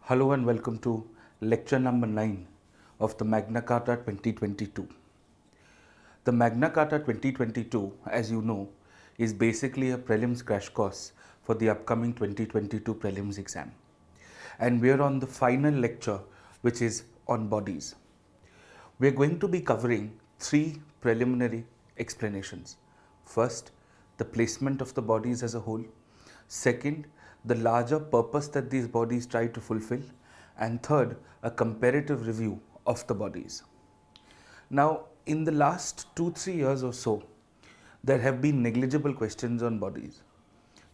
Hello and welcome to lecture number 9 of the Magna Carta 2022. The Magna Carta 2022, as you know, is basically a prelims crash course for the upcoming 2022 prelims exam. And we are on the final lecture, which is on bodies. We are going to be covering 3 preliminary explanations. First, the placement of the bodies as a whole. Second, the larger purpose that these bodies try to fulfill. And third, a comparative review of the bodies. Now, in the last 2-3 years or so, there have been negligible questions on bodies.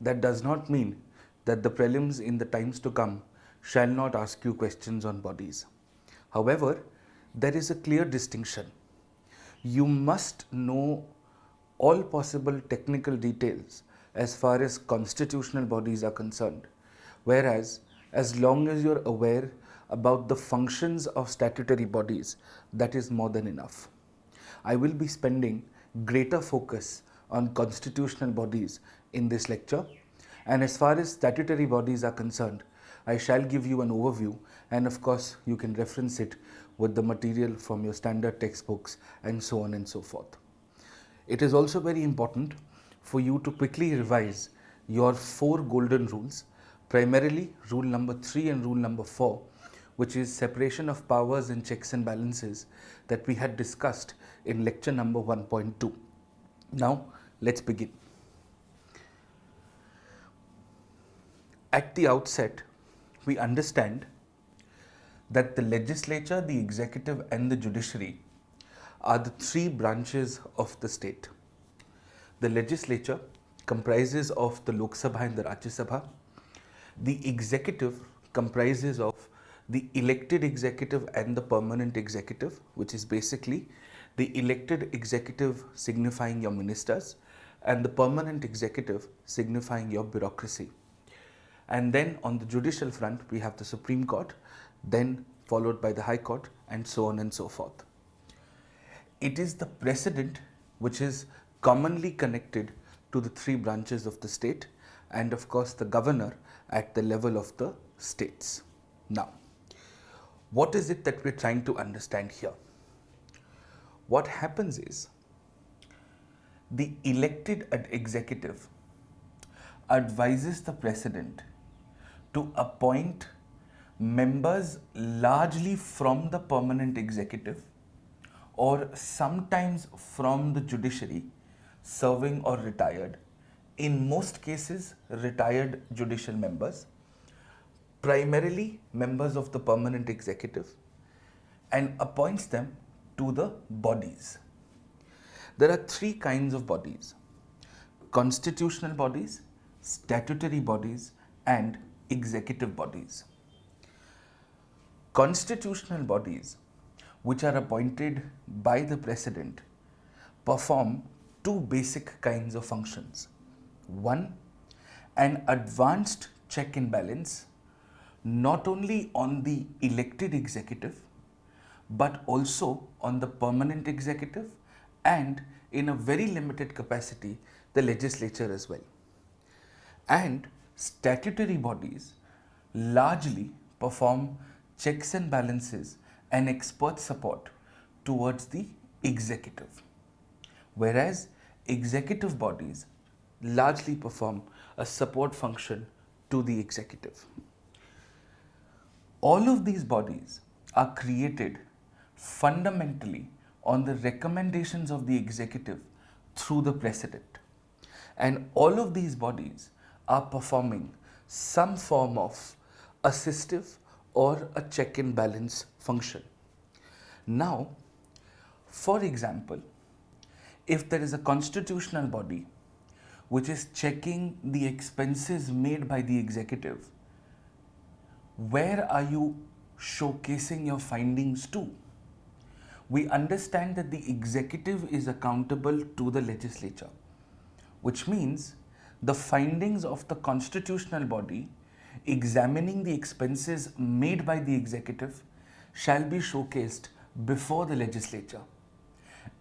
That does not mean that the prelims in the times to come shall not ask you questions on bodies. However, there is a clear distinction. You must know all possible technical details as far as constitutional bodies are concerned, whereas as long as you're aware about the functions of statutory bodies, that is more than enough. I will be spending greater focus on constitutional bodies in this lecture, and as far as statutory bodies are concerned, I shall give you an overview, and of course you can reference it with the material from your standard textbooks and so on and so forth. It is also very important for you to quickly revise your 4 golden rules, primarily rule number 3 and rule number 4, which is separation of powers and checks and balances that we had discussed in lecture number 1.2. Now, let's begin. At the outset, we understand that the legislature, the executive and the judiciary are the 3 branches of the state. The legislature comprises of the Lok Sabha and the Rajya Sabha. The executive comprises of the elected executive and the permanent executive, which is basically the elected executive signifying your ministers and the permanent executive signifying your bureaucracy. And then on the judicial front, we have the Supreme Court, then followed by the High Court, and so on and so forth. It is the president which is commonly connected to the 3 branches of the state, and of course the governor at the level of the states. Now, what is it that we're trying to understand here? What happens is the elected executive advises the president to appoint members largely from the permanent executive or sometimes from the judiciary, serving or retired, in most cases retired judicial members, primarily members of the permanent executive, and appoints them to the bodies. There are 3 kinds of bodies: constitutional bodies, statutory bodies, and executive bodies. Constitutional bodies, which are appointed by the president, perform 2 basic kinds of functions. 1, an advanced check and balance, not only on the elected executive, but also on the permanent executive and in a very limited capacity, the legislature as well. And statutory bodies largely perform checks and balances and expert support towards the executive, whereas executive bodies largely perform a support function to the executive. All of these bodies are created fundamentally on the recommendations of the executive through the president, and all of these bodies are performing some form of assistive or a check and balance function. Now, for example, if there is a constitutional body which is checking the expenses made by the executive, where are you showcasing your findings to? We understand that the executive is accountable to the legislature, which means the findings of the constitutional body examining the expenses made by the executive shall be showcased before the legislature,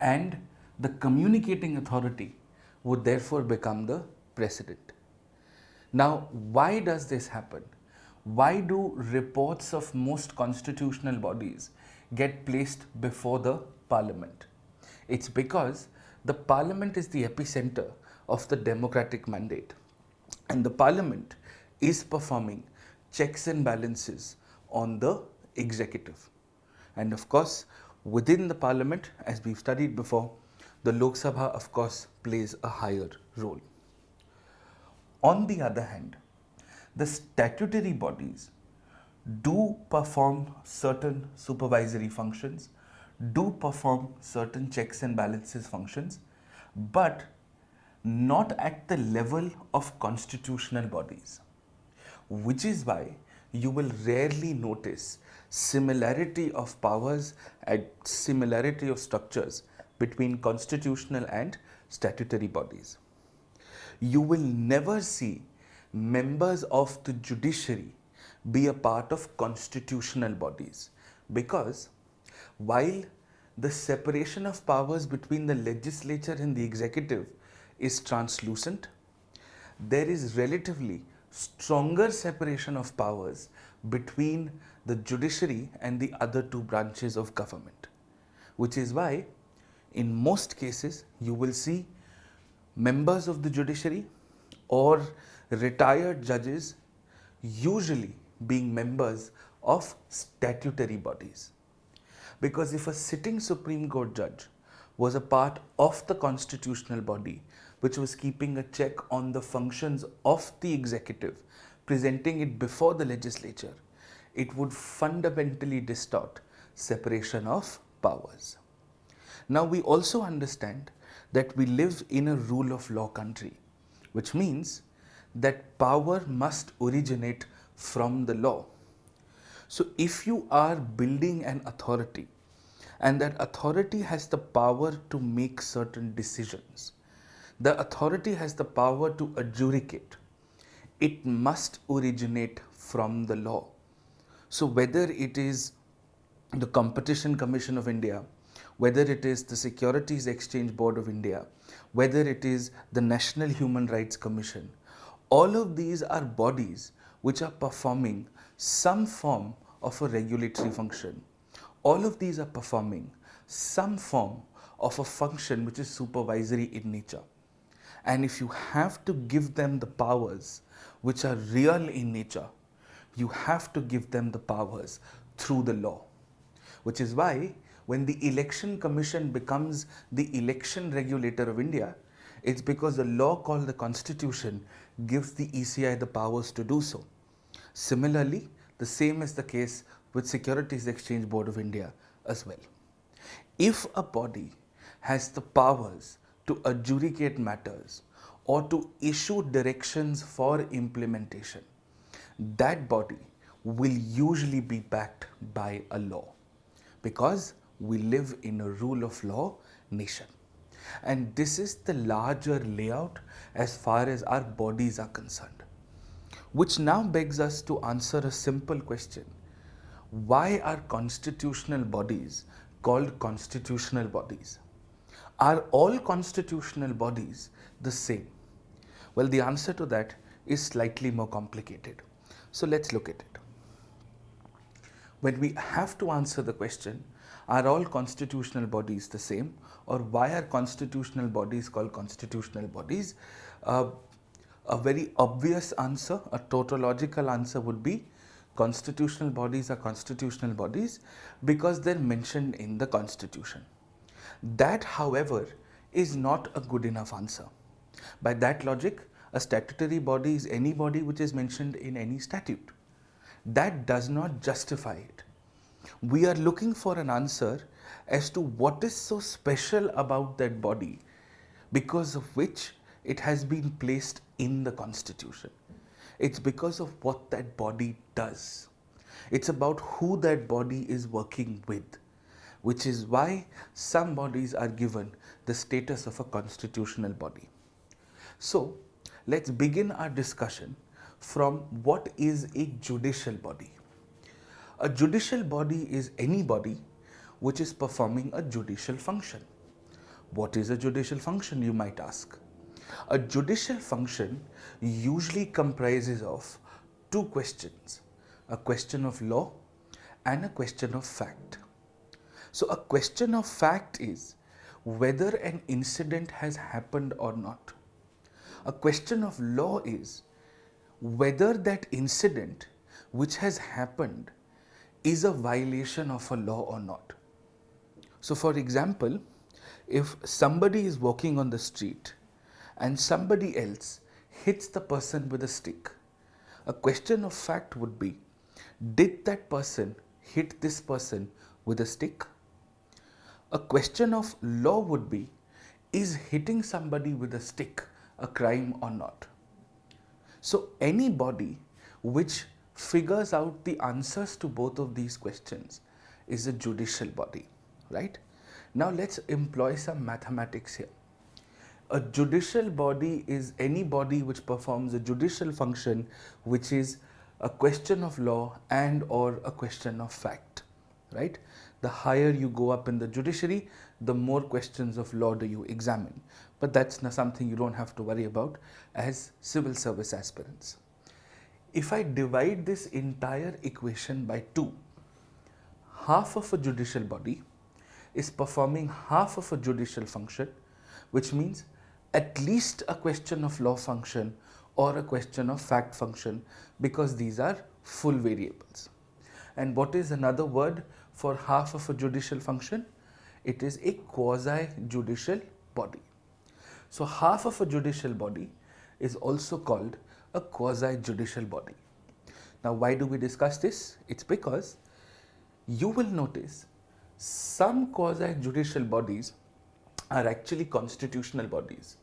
and the communicating authority would therefore become the president. Now, why does this happen? why do reports of most constitutional bodies get placed before the parliament? It's because the parliament is the epicenter of the democratic mandate, and the parliament is performing checks and balances on the executive. And of course, within the parliament, as we've studied before, the Lok Sabha of course plays a higher role. On the other hand, the statutory bodies do perform certain supervisory functions, do perform certain checks and balances functions, but not at the level of constitutional bodies, which is why you will rarely notice similarity of powers and similarity of structures between constitutional and statutory bodies. You will never see members of the judiciary be a part of constitutional bodies, because while the separation of powers between the legislature and the executive is translucent, there is relatively stronger separation of powers between the judiciary and the other two branches of government, which is why in most cases you will see members of the judiciary or retired judges usually being members of statutory bodies. Because if a sitting Supreme Court judge was a part of the constitutional body which was keeping a check on the functions of the executive, presenting it before the legislature, it would fundamentally distort separation of powers. Now we also understand that we live in a rule of law country, which means that power must originate from the law. So if you are building an authority and that authority has the power to make certain decisions, the authority has the power to adjudicate, it must originate from the law. So whether it is the Competition Commission of India, whether it is the Securities Exchange Board of India, whether it is the National Human Rights Commission, all of these are bodies which are performing some form of a regulatory function. All of these are performing some form of a function which is supervisory in nature. And if you have to give them the powers which are real in nature, you have to give them the powers through the law. Which is why when the Election Commission becomes the election regulator of India, it's because the law called the Constitution gives the ECI the powers to do so. Similarly, the same is the case with Securities Exchange Board of India as well. If a body has the powers to adjudicate matters or to issue directions for implementation, that body will usually be backed by a law, because we live in a rule of law nation. And this is the larger layout as far as our bodies are concerned. Which now begs us to answer a simple question. Why are constitutional bodies called constitutional bodies? Are all constitutional bodies the same? Well, the answer to that is slightly more complicated. So let's look at it. When we have to answer the question, are all constitutional bodies the same, or why are constitutional bodies called constitutional bodies? A very obvious answer, a tautological answer would be constitutional bodies are constitutional bodies because they're mentioned in the Constitution. That, however, is not a good enough answer. By that logic, a statutory body is any body which is mentioned in any statute. That does not justify it. We are looking for an answer as to what is so special about that body because of which it has been placed in the Constitution. It's because of what that body does. It's about who that body is working with, which is why some bodies are given the status of a constitutional body. So, let's begin our discussion from what is a judicial body. A judicial body is any body which is performing a judicial function. What is a judicial function, you might ask? A judicial function usually comprises of two questions. a question of law, and a question of fact. So a question of fact is whether an incident has happened or not. A question of law is whether that incident which has happened is a violation of a law or not. So for example, if somebody is walking on the street and somebody else hits the person with a stick, a question of fact would be, did that person hit this person with a stick? A question of law would be, is hitting somebody with a stick a crime or not? So any body which figures out the answers to both of these questions is a judicial body, right? Now let's employ some mathematics here. A judicial body is any body which performs a judicial function which is a question of law and or a question of fact, right? The higher you go up in the judiciary, the more questions of law do you examine. But that's not something you don't have to worry about as civil service aspirants. If I divide this entire equation by 2, half of a judicial body is performing half of a judicial function, which means at least a question of law function or a question of fact function, because these are full variables. And what is another word for half of a judicial function? It is a quasi-judicial body. So half of a judicial body is also called a quasi-judicial body. Now why do we discuss this? It's because you will notice some quasi-judicial bodies are actually constitutional bodies,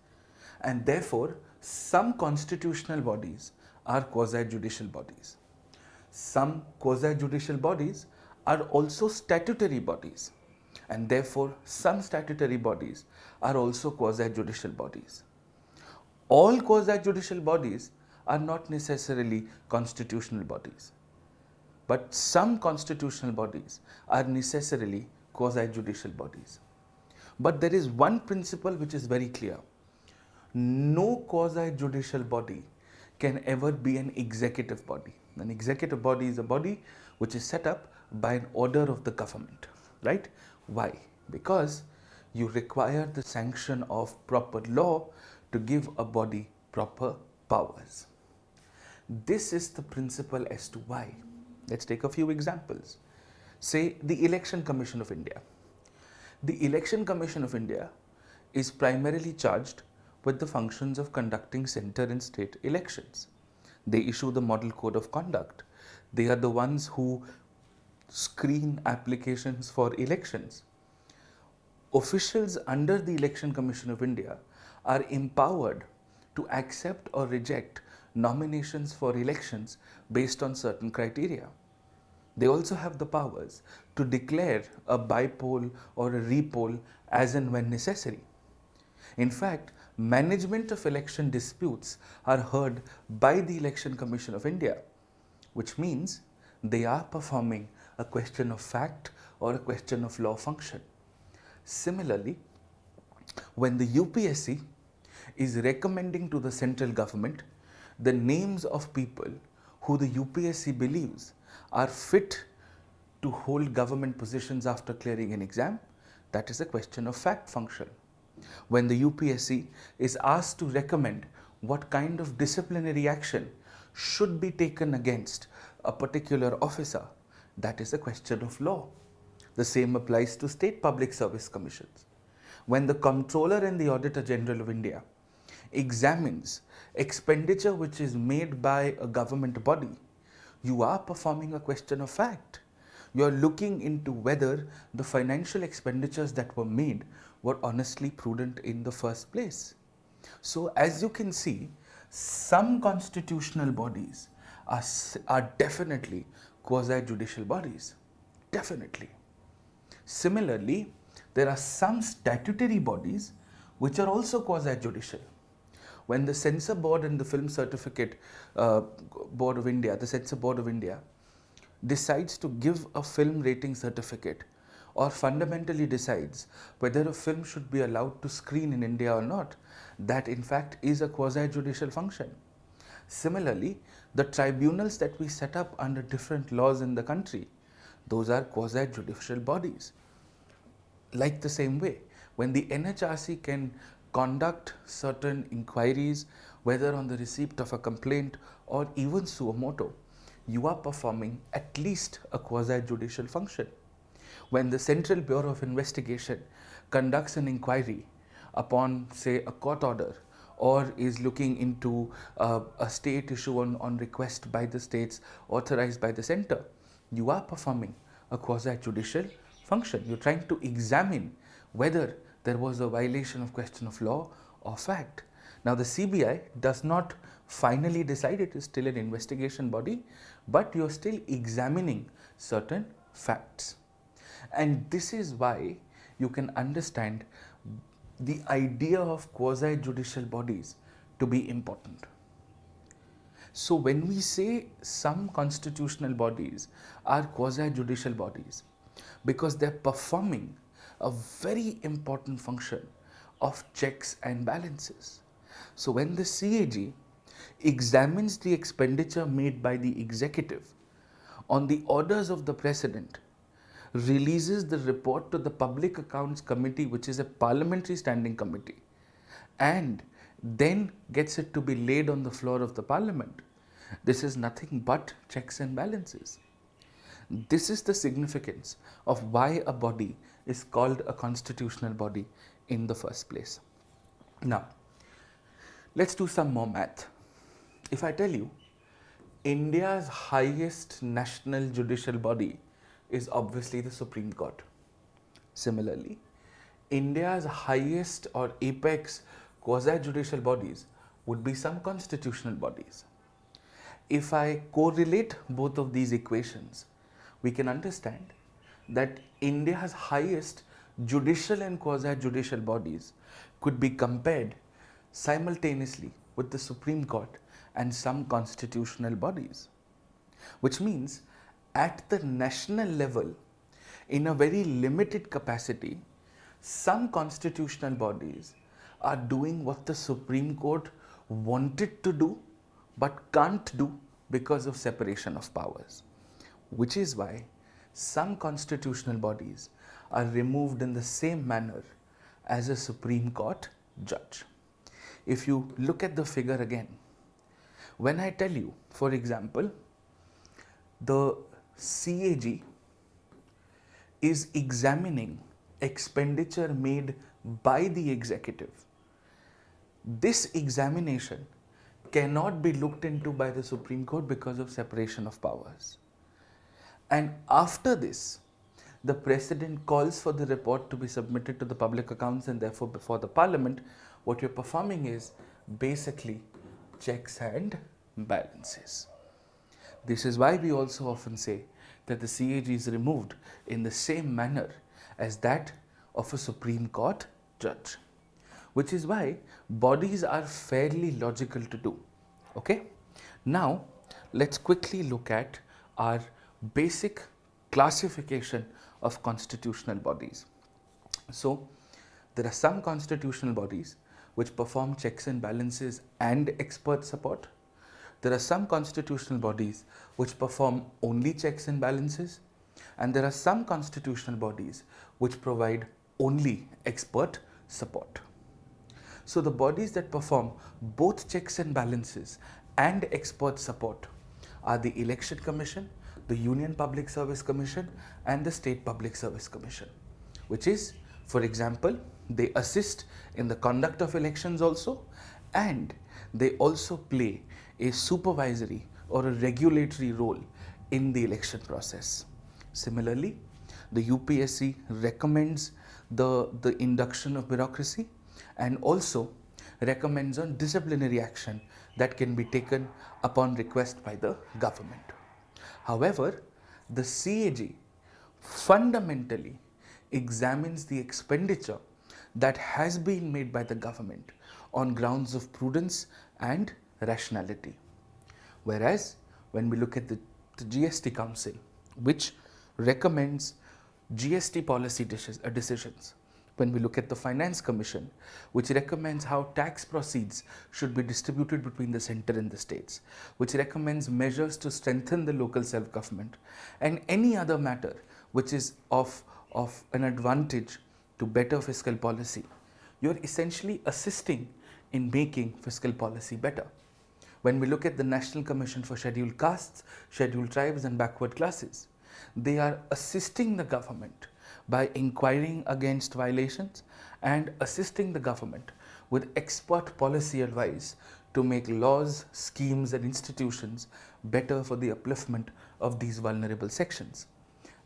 and therefore some constitutional bodies are quasi-judicial bodies. Some quasi-judicial bodies are also statutory bodies, and therefore some statutory bodies are also quasi-judicial bodies. All quasi-judicial bodies are not necessarily constitutional bodies, but some constitutional bodies are necessarily quasi-judicial bodies. But there is one principle which is very clear. No quasi-judicial body can ever be an executive body. An executive body is a body which is set up by an order of the government, right? Why? Because you require the sanction of proper law to give a body proper powers. This is the principle as to why. Let's take a few examples. Say the Election Commission of India. The Election Commission of India is primarily charged with the functions of conducting centre and state elections. They issue the Model Code of Conduct. They are the ones who screen applications for elections. Officials under the Election Commission of India are empowered to accept or reject nominations for elections based on certain criteria. They also have the powers to declare a bypoll or a repoll as and when necessary. In fact, management of election disputes are heard by the Election Commission of India, which means they are performing a question of fact or a question of law function. Similarly, when the UPSC is recommending to the central government the names of people who the UPSC believes are fit to hold government positions after clearing an exam, that is a question of fact function. When the UPSC is asked to recommend what kind of disciplinary action should be taken against a particular officer, that is a question of law. The same applies to state public service commissions. When the Comptroller and the Auditor General of India examines expenditure which is made by a government body, you are performing a question of fact. You are looking into whether the financial expenditures that were made were honestly prudent in the first place. So as you can see, some constitutional bodies are definitely quasi-judicial bodies. Definitely. Similarly, there are some statutory bodies which are also quasi-judicial. When the Censor Board and the Film Certificate Board of India, the Censor Board of India, decides to give a film rating certificate or fundamentally decides whether a film should be allowed to screen in India or not, that in fact is a quasi-judicial function. Similarly, the tribunals that we set up under different laws in the country, those are quasi-judicial bodies. Like the same way, when the NHRC can conduct certain inquiries, whether on the receipt of a complaint or even suo motu, you are performing at least a quasi-judicial function. When the Central Bureau of Investigation conducts an inquiry upon, say, a court order, or is looking into a state issue on request by the states authorized by the center, you are performing a quasi-judicial function. You're trying to examine whether there was a violation of question of law or fact. Now, the CBI does not finally decide, it is still an investigation body, but you're still examining certain facts. And this is why you can understand the idea of quasi-judicial bodies to be important. So when we say some constitutional bodies are quasi-judicial bodies, because they're performing a very important function of checks and balances. So when the CAG examines the expenditure made by the executive on the orders of the president, releases the report to the Public Accounts Committee, which is a parliamentary standing committee, and then gets it to be laid on the floor of the parliament, this is nothing but checks and balances. This is the significance of why a body is called a constitutional body in the first place. Now, let's do some more math. If I tell you India's highest national judicial body is obviously the Supreme Court. Similarly, India's highest or apex quasi-judicial bodies would be some constitutional bodies. If I correlate both of these equations, we can understand that India's highest judicial and quasi-judicial bodies could be compared simultaneously with the Supreme Court and some constitutional bodies, which means at the national level, in a very limited capacity, some constitutional bodies are doing what the Supreme Court wanted to do but can't do because of separation of powers, which is why some constitutional bodies are removed in the same manner as a Supreme Court judge. If you look at the figure again, when I tell you, for example, the CAG is examining expenditure made by the executive, this examination cannot be looked into by the Supreme Court because of separation of powers. And after this, the President calls for the report to be submitted to the Public Accounts and therefore before the Parliament. What you're performing is basically checks and balances. This is why we also often say that the CAG is removed in the same manner as that of a Supreme Court judge, which is why bodies are fairly logical to do. Okay? Now, let's quickly look at our basic classification of constitutional bodies. So, there are some constitutional bodies which perform checks and balances and expert support. There are some constitutional bodies which perform only checks and balances, and there are some constitutional bodies which provide only expert support. So the bodies that perform both checks and balances and expert support are the Election Commission, the Union Public Service Commission, and the State Public Service Commission, which is, for example, they assist in the conduct of elections also, and they also play a supervisory or a regulatory role in the election process. Similarly, the UPSC recommends the induction of bureaucracy and also recommends on disciplinary action that can be taken upon request by the government. However, the CAG fundamentally examines the expenditure that has been made by the government on grounds of prudence and rationality. Whereas, when we look at the Gst Council, which recommends GST policy decisions, when we look at the Finance Commission, which recommends how tax proceeds should be distributed between the center and the states, which recommends measures to strengthen the local self-government, and any other matter which is of an advantage to better fiscal policy, you're essentially assisting in making fiscal policy better. When we look at the National Commission for Scheduled Castes, Scheduled Tribes and Backward Classes, they are assisting the government by inquiring against violations and assisting the government with expert policy advice to make laws, schemes and institutions better for the upliftment of these vulnerable sections.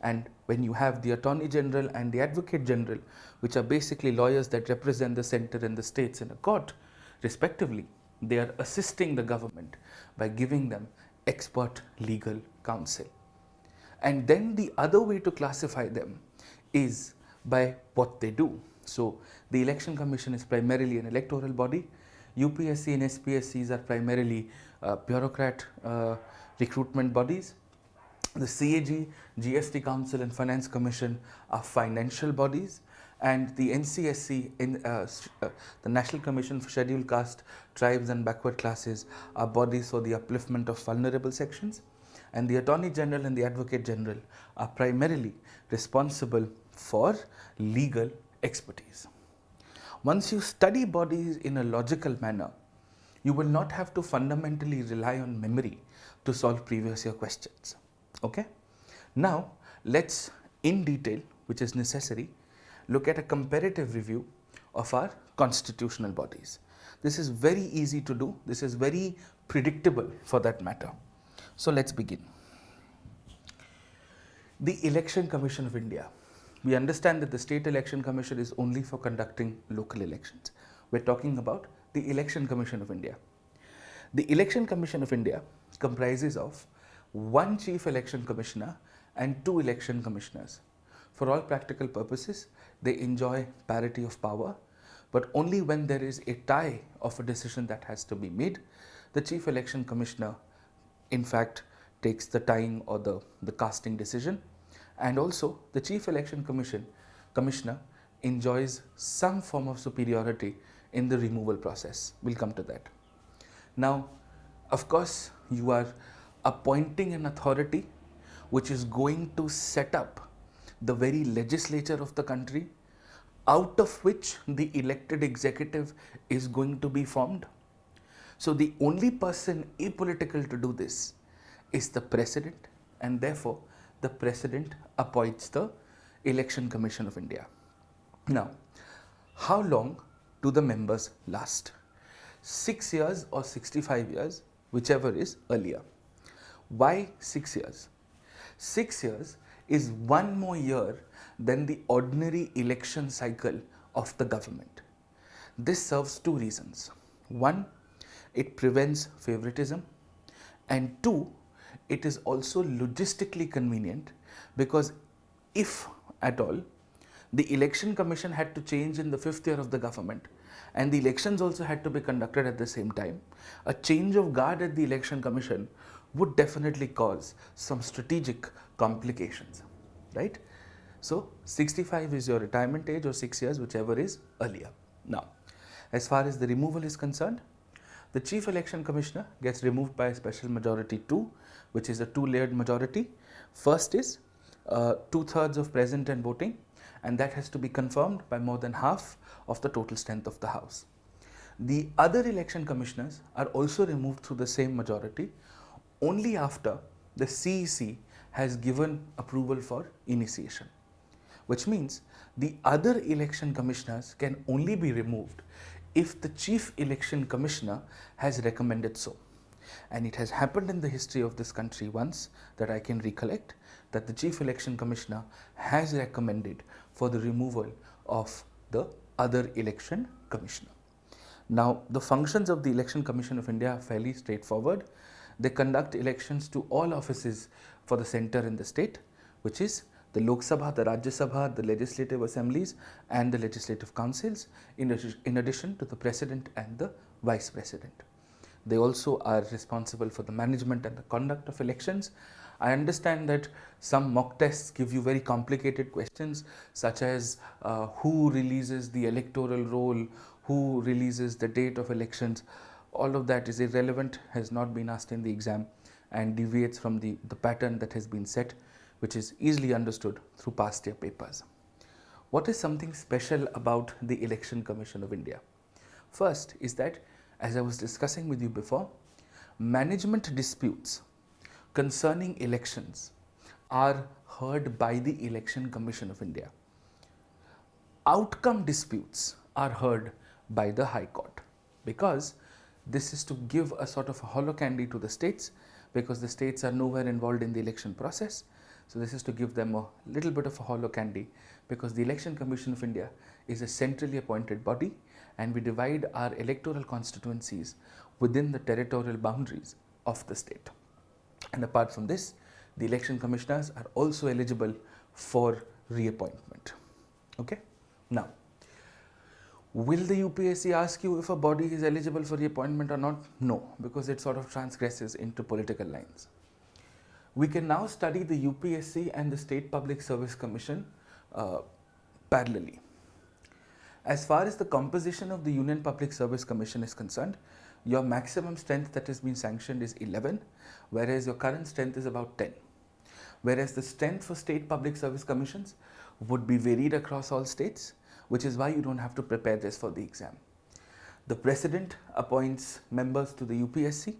And when you have the Attorney General and the Advocate General, which are basically lawyers that represent the center and the states in a court, respectively, they are assisting the government by giving them expert legal counsel. And then the other way to classify them is by what they do. So the Election Commission is primarily an electoral body. UPSC and SPSCs are primarily bureaucrat recruitment bodies. The CAG, Gst Council and Finance Commission are financial bodies, and the NCSC, the National Commission for Scheduled Caste, Tribes and Backward Classes, are bodies for the upliftment of vulnerable sections, and the Attorney General and the Advocate General are primarily responsible for legal expertise. Once you study bodies in a logical manner, you will not have to fundamentally rely on memory to solve previous year questions. Okay? Now, let's in detail, which is necessary, look at a comparative review of our constitutional bodies. This is very easy to do. This is very predictable for that matter. So let's begin. The Election Commission of India. We understand that the State Election Commission is only for conducting local elections. We're talking about the Election Commission of India. The Election Commission of India comprises of one Chief Election Commissioner and 2 election commissioners. For all practical purposes, they enjoy parity of power, but only when there is a tie of a decision that has to be made, the Chief Election Commissioner in fact takes the tying or the casting decision, and also the Chief Election Commissioner enjoys some form of superiority in the removal process. We'll come to that. Now, of course, you are appointing an authority which is going to set up the very legislature of the country, out of which the elected executive is going to be formed. So the only person apolitical to do this is the President, and therefore the President appoints the Election Commission of India. Now, how long do the members last? 6 years or 65 years, whichever is earlier. Why 6 years? 6 years is 1 more year than the ordinary election cycle of the government. This serves 2 reasons. 1, it prevents favoritism, and 2, it is also logistically convenient, because if at all the Election Commission had to change in the 5th year of the government and the elections also had to be conducted at the same time, a change of guard at the Election Commission would definitely cause some strategic complications, right? So 65 is your retirement age, or 6 years, whichever is earlier. Now, as far as the removal is concerned, the Chief Election Commissioner gets removed by a special majority 2, which is a 2-layered majority. First is 2/3 of present and voting, and that has to be confirmed by more than half of the total strength of the House. The other election commissioners are also removed through the same majority only after the CEC has given approval for initiation, which means the other election commissioners can only be removed if the Chief Election Commissioner has recommended so. And it has happened in the history of this country once, that I can recollect, that the Chief Election Commissioner has recommended for the removal of the other election commissioner. Now, the functions of the Election Commission of India are fairly straightforward. They conduct elections to all offices for the center and the state, which is the Lok Sabha, the Rajya Sabha, the legislative assemblies and the legislative councils, in addition to the president and the vice president. They also are responsible for the management and the conduct of elections. I understand that some mock tests give you very complicated questions such as who releases the electoral roll, who releases the date of elections. All of that is irrelevant, has not been asked in the exam, and deviates from the pattern that has been set, which is easily understood through past year papers. What is something special about the Election Commission of India? First is that, as I was discussing with you before, management disputes concerning elections are heard by the Election Commission of India. Outcome disputes are heard by the High Court, because this is to give a sort of a hollow candy to the states, because the states are nowhere involved in the election process. So this is to give them a little bit of a hollow candy, because the Election Commission of India is a centrally appointed body, and we divide our electoral constituencies within the territorial boundaries of the state. And apart from this, the election commissioners are also eligible for reappointment. Okay? Now, will the UPSC ask you if a body is eligible for reappointment or not? No, because it sort of transgresses into political lines. We can now study the UPSC and the State Public Service Commission parallelly. As far as the composition of the Union Public Service Commission is concerned, your maximum strength that has been sanctioned is 11, whereas your current strength is about 10. Whereas the strength for state public service commissions would be varied across all states, which is why you don't have to prepare this for the exam. The President appoints members to the UPSC,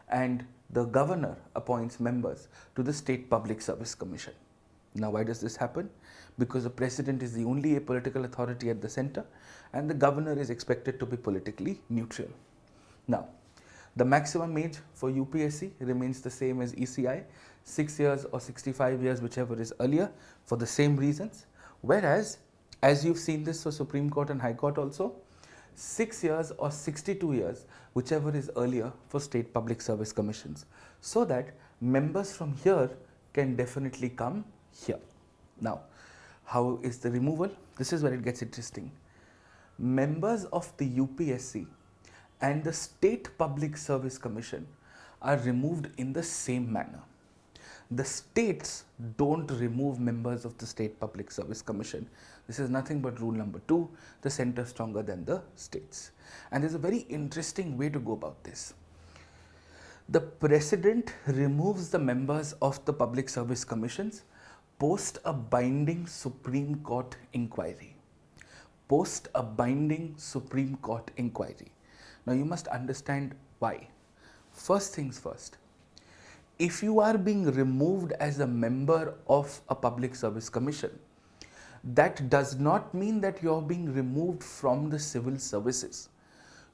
and the Governor appoints members to the State Public Service Commission. Now, why does this happen? Because the President is the only apolitical authority at the center, and the Governor is expected to be politically neutral. Now, the maximum age for UPSC remains the same as ECI, 6 years or 65 years, whichever is earlier, for the same reasons. Whereas, as you've seen this for Supreme Court and High Court also, 6 years or 62 years, whichever is earlier, for state public service commissions, so that members from here can definitely come here. Now, how is the removal? This is where it gets interesting. Members of the UPSC and the State Public Service Commission are removed in the same manner. The states don't remove members of the State Public Service Commission. This is nothing but rule number 2, the center stronger than the states. And there's a very interesting way to go about this. The President removes the members of the Public Service Commissions post a binding Supreme Court inquiry. Post a binding Supreme Court inquiry. Now you must understand why. First things first, if you are being removed as a member of a public service commission, that does not mean that you're being removed from the civil services.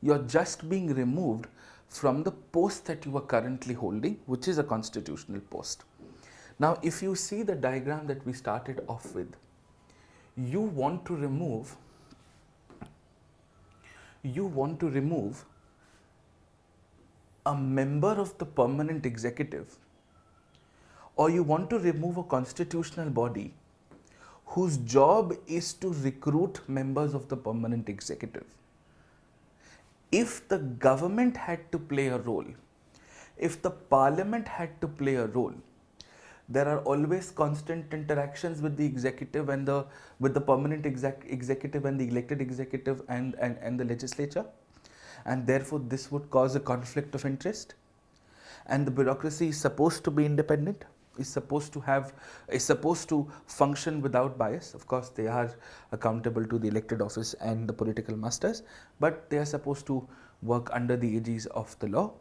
You're just being removed from the post that you are currently holding, which is a constitutional post. Now, if you see the diagram that we started off with, you want to remove a member of the permanent executive, or you want to remove a constitutional body whose job is to recruit members of the permanent executive. If the government had to play a role, if the parliament had to play a role, there are always constant interactions with the executive and with the permanent executive and the elected executive and the legislature, and therefore this would cause a conflict of interest. And the bureaucracy is supposed to be independent, is supposed to function without bias. Of course, they are accountable to the elected office and the political masters, but they are supposed to work under the aegis of the law.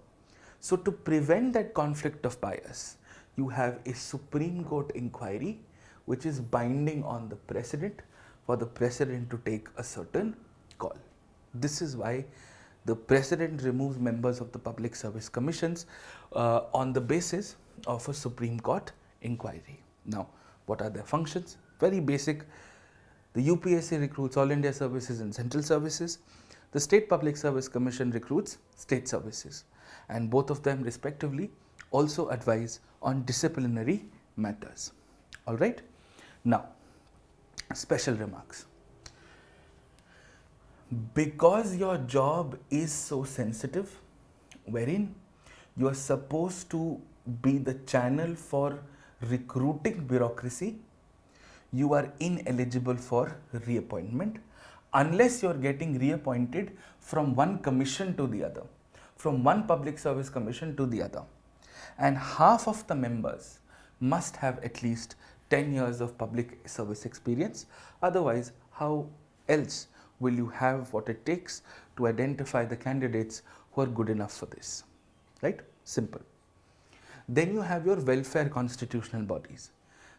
So to prevent that conflict of bias, you have a Supreme Court inquiry which is binding on the President for the President to take a certain call. This is why the President removes members of the public service commissions on the basis of a Supreme Court inquiry. Now, what are their functions? Very basic. The UPSC recruits All India services and central services. The State Public Service Commission recruits state services, and both of them respectively also advise on disciplinary matters. All right. Now, special remarks. Because your job is so sensitive, wherein you are supposed to be the channel for recruiting bureaucracy. You are ineligible for reappointment unless you are getting reappointed from one commission to the other, from one public service commission to the other. And half of the members must have at least 10 years of public service experience. Otherwise, how else will you have what it takes to identify the candidates who are good enough for this? Right? Simple. Then you have your welfare constitutional bodies.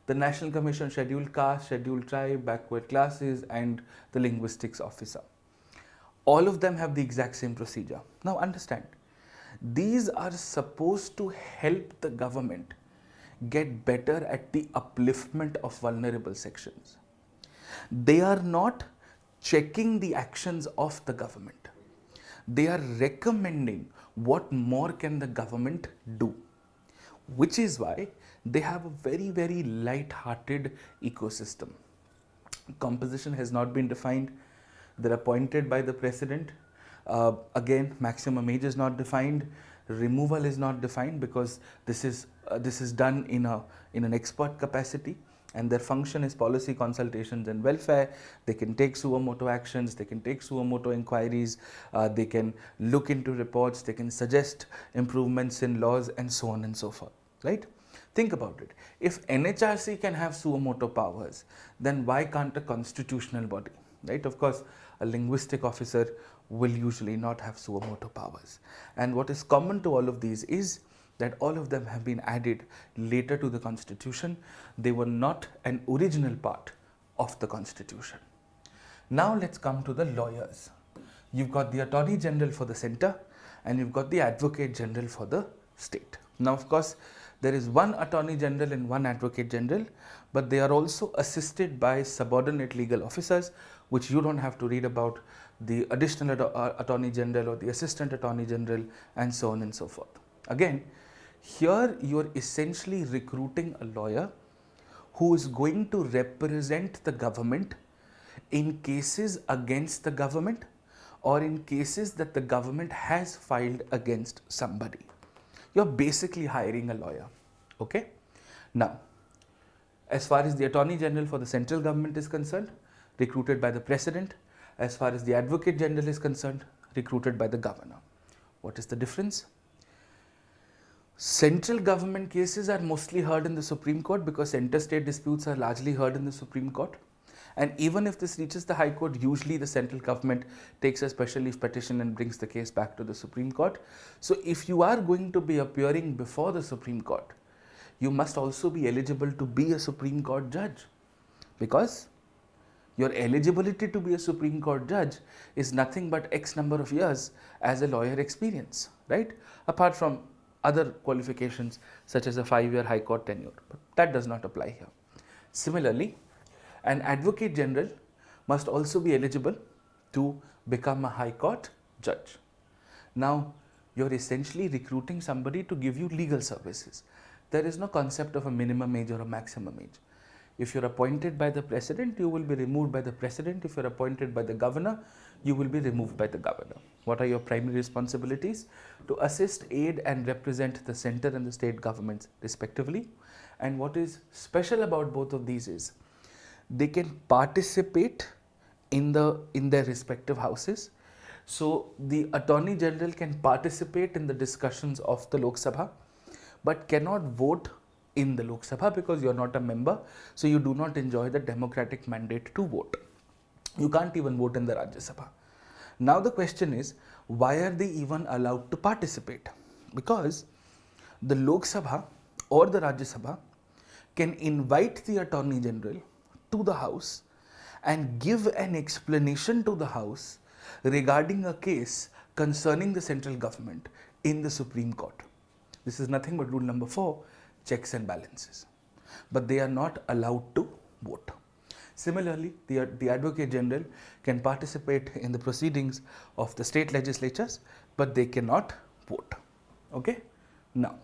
The National Commission, Scheduled Caste, Scheduled Tribe, Backward Classes, and the Linguistics Officer. All of them have the exact same procedure. Now understand, these are supposed to help the government get better at the upliftment of vulnerable sections. They are not checking the actions of the government. They are recommending what more can the government do, which is why they have a very light-hearted ecosystem. Composition has not been defined. They're appointed by the president. Again, maximum age is not defined. Removal is not defined because this is done in an expert capacity, and their function is policy consultations and welfare. They can take suo motu actions, they can take suo motu inquiries, they can look into reports, they can suggest improvements in laws, and so on and so forth, right? Think about it. If NHRC can have suo motu powers, then why can't a constitutional body, right? Of course, a linguistic officer will usually not have suo motu powers. And what is common to all of these is that all of them have been added later to the constitution. They were not an original part of the constitution. Now let's come to the lawyers. You've got the Attorney General for the center and you've got the Advocate General for the state. Now, of course, there is one Attorney General and one Advocate General, but they are also assisted by subordinate legal officers, which you don't have to read about, the Additional Attorney General or the Assistant Attorney General, and so on and so forth. Again, here you are essentially recruiting a lawyer who is going to represent the government in cases against the government or in cases that the government has filed against somebody. You're basically hiring a lawyer, okay? Now, as far as the Attorney General for the central government is concerned, recruited by the President. As far as the Advocate General is concerned, recruited by the Governor. What is the difference? Central government cases are mostly heard in the Supreme Court because interstate disputes are largely heard in the Supreme Court. And even if this reaches the High Court, usually the central government takes a special leave petition and brings the case back to the Supreme Court. So if you are going to be appearing before the Supreme Court, you must also be eligible to be a Supreme Court judge, because your eligibility to be a Supreme Court judge is nothing but X number of years as a lawyer experience, right? Apart from other qualifications such as a 5-year High Court tenure, but that does not apply here. Similarly, an Advocate General must also be eligible to become a High Court judge. Now, you're essentially recruiting somebody to give you legal services. There is no concept of a minimum age or a maximum age. If you're appointed by the President, you will be removed by the President. If you're appointed by the Governor, you will be removed by the Governor. What are your primary responsibilities? To assist, aid, and represent the center and the state governments respectively. And what is special about both of these is they can participate in their respective houses. So the Attorney General can participate in the discussions of the Lok Sabha, but cannot vote in the Lok Sabha because you are not a member, so you do not enjoy the democratic mandate to vote. You can't even vote in the Rajya Sabha. Now the question is, why are they even allowed to participate? Because the Lok Sabha or the Rajya Sabha can invite the Attorney General to the House and give an explanation to the House regarding a case concerning the central government in the Supreme Court. This is nothing but rule number 4, checks and balances. But they are not allowed to vote. Similarly, the Advocate General can participate in the proceedings of the state legislatures, but they cannot vote. Okay? Now,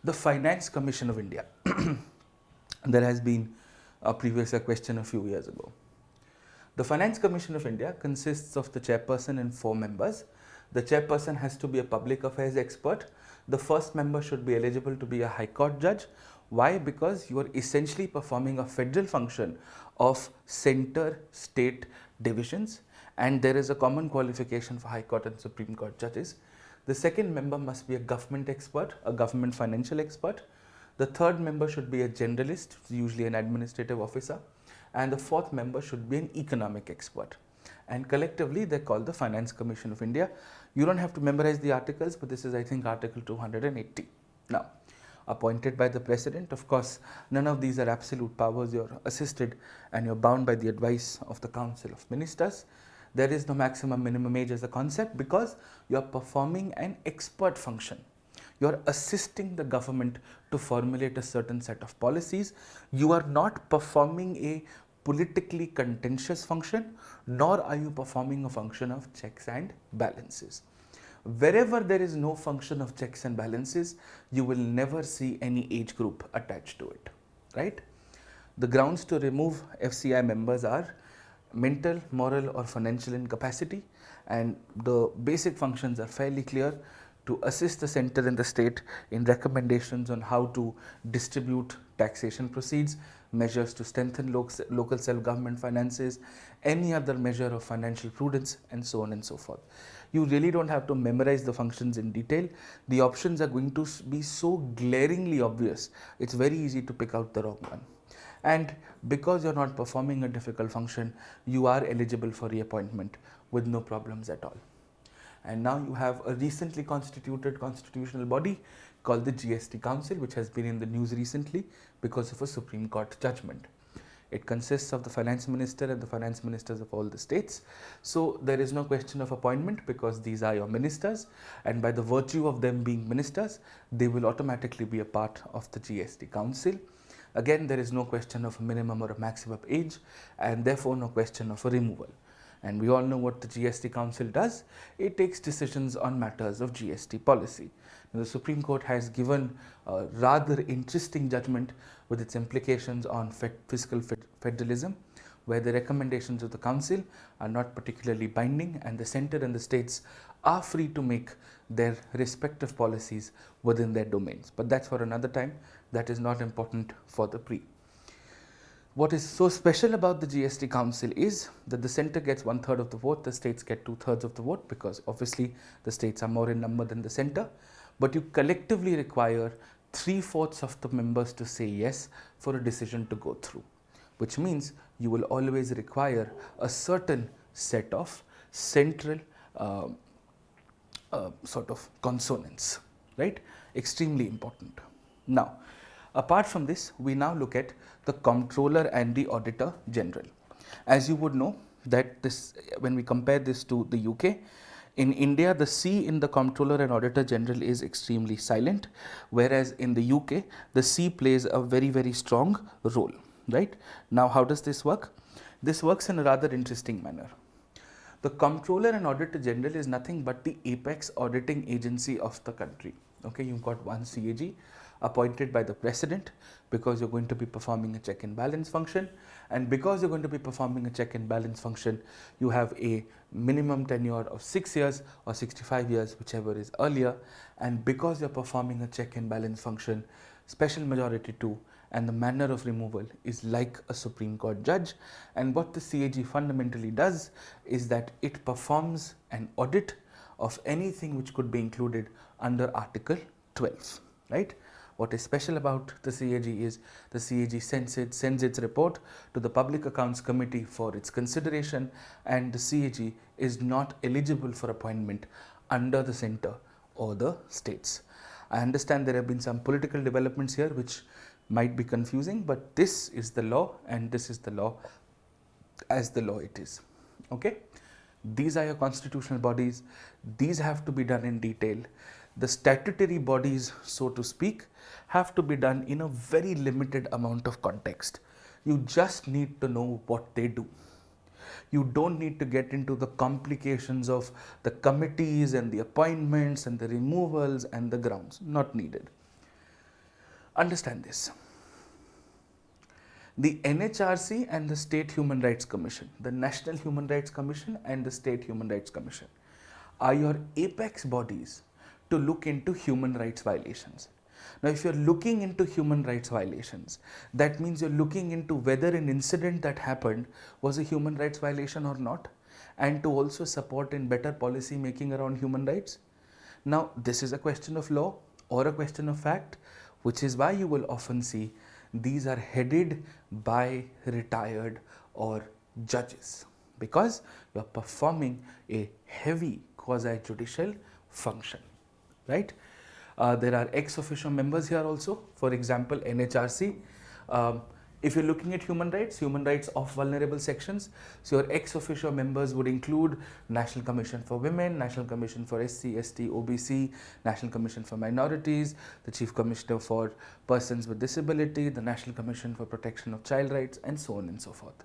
the Finance Commission of India. There has been a previous question a few years ago. The Finance Commission of India consists of the chairperson and 4 members. The chairperson has to be a public affairs expert. The first member should be eligible to be a High Court judge. Why? Because you are essentially performing a federal function of center state divisions, and there is a common qualification for High Court and Supreme Court judges. The second member must be a government expert, a government financial expert. The third member should be a generalist, usually an administrative officer, and the fourth member should be an economic expert. And collectively they are called the Finance Commission of India. You don't have to memorize the articles, but this is, I think, Article 280. Now, appointed by the President, of course, none of these are absolute powers. You are assisted and you are bound by the advice of the Council of Ministers. There is no maximum minimum age as a concept because you are performing an expert function. You are assisting the government to formulate a certain set of policies. You are not performing a politically contentious function, nor are you performing a function of checks and balances. Wherever there is no function of checks and balances, you will never see any age group attached to it, right? The grounds to remove FCI members are mental, moral or financial incapacity, and the basic functions are fairly clear: to assist the center and the state in recommendations on how to distribute taxation proceeds, measures to strengthen local self-government finances, any other measure of financial prudence, and so on and so forth. You really don't have to memorize the functions in detail. The options are going to be so glaringly obvious, it's very easy to pick out the wrong one. And because you're not performing a difficult function, you are eligible for reappointment with no problems at all. And now you have a recently constituted constitutional body called the Gst Council, which has been in the news recently because of a Supreme Court judgment. It consists of the finance minister and the finance ministers of all the states. So there is no question of appointment because these are your ministers, and by the virtue of them being ministers, they will automatically be a part of the Gst Council. Again, there is no question of a minimum or a maximum age, and therefore no question of a removal. And we all know what the Gst Council does. It takes decisions on matters of GST policy. Now, the Supreme Court has given a rather interesting judgment with its implications on fiscal federalism, where the recommendations of the Council are not particularly binding, and the centre and the states are free to make their respective policies within their domains. But that's for another time. That is not important for the pre. What is so special about the Gst Council is that the centre gets 1/3 of the vote, the states get 2/3 of the vote, because obviously the states are more in number than the centre, but you collectively require 3/4 of the members to say yes for a decision to go through, which means you will always require a certain set of central sort of consonants, right? Extremely important. Now, apart from this, we now look at the Comptroller and the Auditor General. As you would know that this, when we compare this to the UK, in India the C in the Comptroller and Auditor General is extremely silent, whereas in the UK the C plays a very strong role, right? Now, how does this work? This works in a rather interesting manner. The Comptroller and Auditor General is nothing but the apex auditing agency of the country. Okay, you've got one CAG appointed by the President because you're going to be performing a check and balance function, and because you're going to be performing a check and balance function, you have a minimum tenure of 6 years or 65 years, whichever is earlier, and because you're performing a check and balance function, special majority 2, and the manner of removal is like a Supreme Court judge. And what the CAG fundamentally does is that it performs an audit of anything which could be included under Article 12, right? What is special about the CAG is the CAG sends its report to the Public Accounts Committee for its consideration, and the CAG is not eligible for appointment under the centre or the states. I understand there have been some political developments here which might be confusing, but this is the law, and this is the law as the law it is. Okay, these are your constitutional bodies. These have to be done in detail. The statutory bodies, so to speak, have to be done in a very limited amount of context. You just need to know what they do. You don't need to get into the complications of the committees and the appointments and the removals and the grounds. Not needed. Understand this. The NHRC and the State Human Rights Commission, the National Human Rights Commission and the State Human Rights Commission, are your apex bodies to look into human rights violations. Now, if you're looking into human rights violations, that means you're looking into whether an incident that happened was a human rights violation or not, and to also support in better policy making around human rights. Now, this is a question of law or a question of fact, which is why you will often see these are headed by retired or judges, because you are performing a heavy quasi-judicial function, right? There are ex officio members here also. For example, NHRC. If you're looking at human rights of vulnerable sections, so your ex officio members would include National Commission for Women, National Commission for SC, ST, OBC, National Commission for Minorities, the Chief Commissioner for Persons with Disability, the National Commission for Protection of Child Rights, and so on and so forth.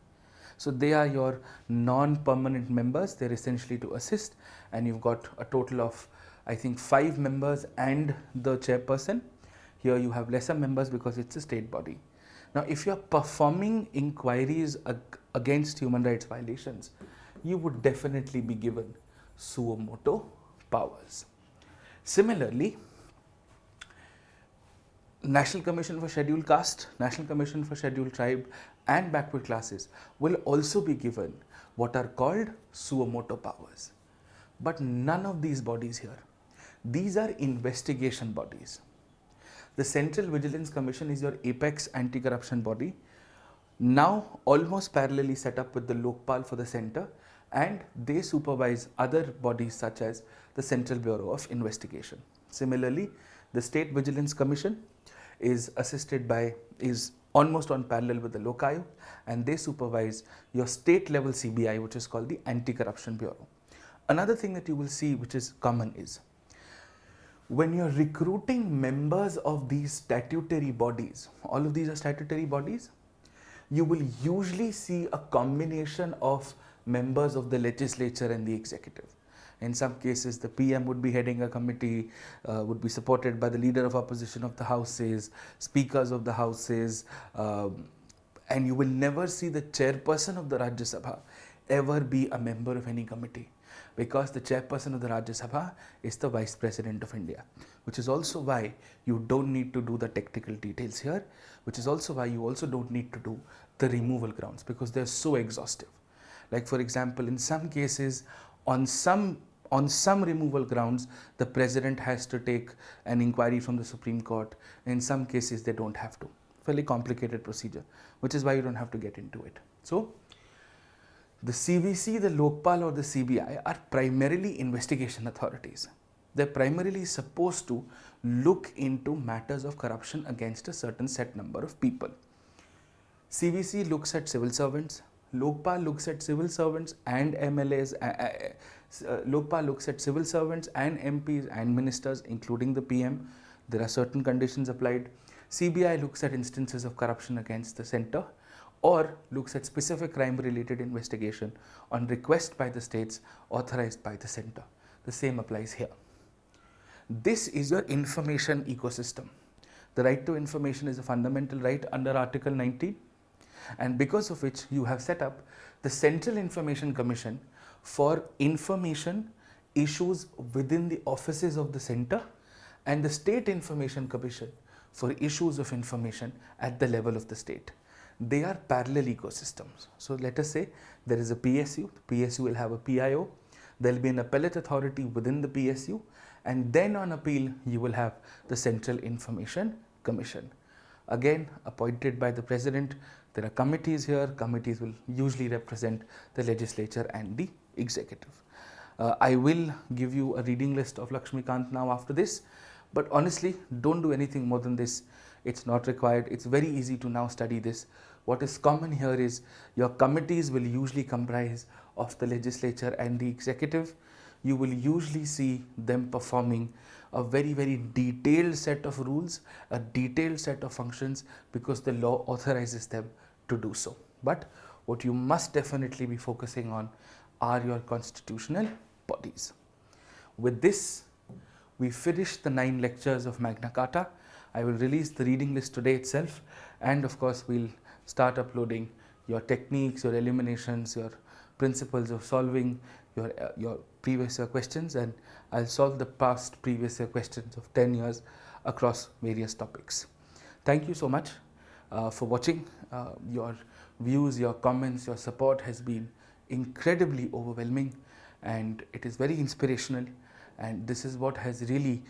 So they are your non-permanent members. They're essentially to assist, and you've got a total of, I think, 5 members and the chairperson. Here you have lesser members because it's a state body. Now, if you are performing inquiries against human rights violations, you would definitely be given suo motu powers. Similarly, National Commission for Scheduled Caste, National Commission for Scheduled Tribe and Backward Classes will also be given what are called suo motu powers. But none of these bodies here, these are investigation bodies. The Central Vigilance Commission is your apex anti-corruption body, now almost parallelly set up with the Lokpal for the centre, and they supervise other bodies such as the Central Bureau of Investigation. Similarly, the State Vigilance Commission is almost on parallel with the Lok Ayukt, and they supervise your state level CBI, which is called the Anti-Corruption Bureau. Another thing that you will see which is common is, when you're recruiting members of these statutory bodies, all of these are statutory bodies, you will usually see a combination of members of the legislature and the executive. In some cases, the PM would be heading a committee, would be supported by the leader of opposition of the houses, speakers of the houses, and you will never see the chairperson of the Rajya Sabha ever be a member of any committee, because the chairperson of the Rajya Sabha is the Vice President of India, which is also why you don't need to do the technical details here, which is also why you also don't need to do the removal grounds, because they're so exhaustive. Like, for example, in some cases, on some removal grounds, the President has to take an inquiry from the Supreme Court. In some cases, they don't have to. Fairly complicated procedure, which is why you don't have to get into it. So, the CVC, the Lokpal or the CBI are primarily investigation authorities. They're primarily supposed to look into matters of corruption against a certain set number of people. CVC looks at civil servants, Lokpal looks at civil servants and MLAs, Lokpal looks at civil servants and MPs and ministers, including the PM. There are certain conditions applied. CBI looks at instances of corruption against the centre, or looks at specific crime related investigation on request by the states authorized by the centre. The same applies here. This is your information ecosystem. The right to information is a fundamental right under Article 19, and because of which you have set up the Central Information Commission for information issues within the offices of the centre, and the State Information Commission for issues of information at the level of the state. They are parallel ecosystems. So let us say there is a PSU, the PSU will have a PIO, there will be an appellate authority within the PSU, and then on appeal you will have the Central Information Commission. Again, appointed by the President. There are committees here. Committees will usually represent the legislature and the executive. I will give you a reading list of Lakshmikant now after this, but honestly, don't do anything more than this. It's not required. It's very easy to now study this. What is common here is your committees will usually comprise of the legislature and the executive. You will usually see them performing a very, very detailed set of rules, a detailed set of functions, because the law authorizes them to do so. But what you must definitely be focusing on are your constitutional bodies. With this, we finish the 9 lectures of Magna Carta. I will release the reading list today itself, and of course we'll start uploading your techniques, your eliminations, your principles of solving, your previous year questions, and I'll solve the past previous year questions of 10 years across various topics. Thank you so much for watching. Your views, your comments, your support has been incredibly overwhelming, and it is very inspirational, and this is what has really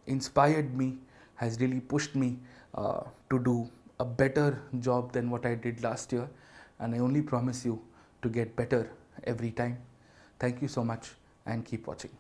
inspired me, has really pushed me to do a better job than what I did last year, and I only promise you to get better every time. Thank you so much, and keep watching.